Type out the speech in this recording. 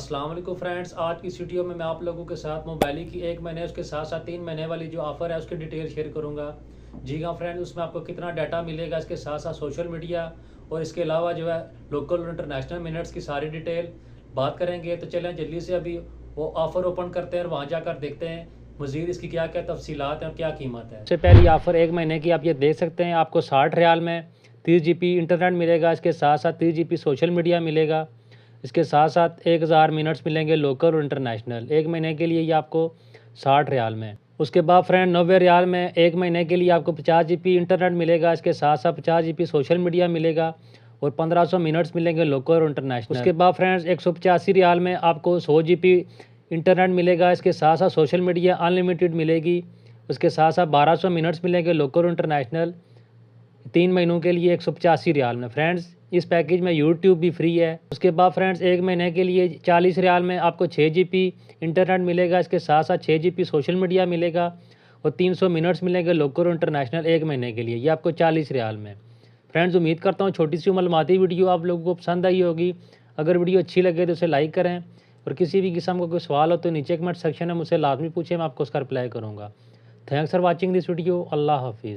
अस्सलाम वालेकुम फ्रेंड्स, आज की इस वीडियो में मैं आप लोगों के साथ मोबाइल की 1 महीने उसके साथ साथ 3 महीने वाली जो ऑफ़र है उसकी डिटेल शेयर करूंगा। जी हाँ फ्रेंड्स, उसमें आपको कितना डाटा मिलेगा, इसके साथ साथ सोशल मीडिया और इसके अलावा जो है लोकल और इंटरनेशनल मिनट्स की सारी डिटेल बात करेंगे। तो चलें जल्दी से अभी वो ऑफ़र ओपन करते हैं और वहाँ जाकर देखते हैं मज़ीद इसकी क्या क्या तफसीलात हैं और क्या कीमत है। सबसे पहली ऑफ़र 1 महीने की आप ये देख सकते हैं, आपको 60 रियाल में 30 GB इंटरनेट मिलेगा। इसके साथ साथ 30 GB सोशल मीडिया मिलेगा। इसके साथ साथ 1000 मिनट्स मिलेंगे लोकल और इंटरनेशनल। 1 महीने के लिए ये आपको 60 रियाल में। उसके बाद फ्रेंड 90 रियाल में 1 महीने के लिए आपको 50 GB इंटरनेट मिलेगा। इसके साथ साथ 50 GB सोशल मीडिया मिलेगा और 1500 मिनट्स मिलेंगे लोकल और इंटरनेशनल। उसके बाद फ्रेंड्स 185 रियाल में आपको 100 GB इंटरनेट मिलेगा। इसके साथ साथ सोशल मीडिया अनलिमिटेड मिलेगी। उसके साथ साथ 1200 मिनट्स मिलेंगे लोकल और इंटरनेशनल 3 महीनों के लिए 185 रियाल में। फ्रेंड्स इस पैकेज में यूट्यूब भी फ्री है। उसके बाद फ्रेंड्स 1 महीने के लिए 40 रियाल में आपको 6 GB इंटरनेट मिलेगा। इसके साथ साथ 6 GB सोशल मीडिया मिलेगा और 300 मिनट्स मिलेंगे लोकल और इंटरनेशनल 1 महीने के लिए। ये आपको 40 रियाल में। फ्रेंड्स उम्मीद करता हूँ छोटी सी मालूमाती वीडियो आप लोगों को पसंद आई होगी। अगर वीडियो अच्छी लगे तो उसे लाइक करें और किसी भी किस्म का कोई सवाल हो तो नीचे कमेंट सेक्शन में मुझसे लाजमी पूछें, मैं आपको उसका रिप्लाई करूँगा। Thanks for watching this video. अल्लाह हाफिज़।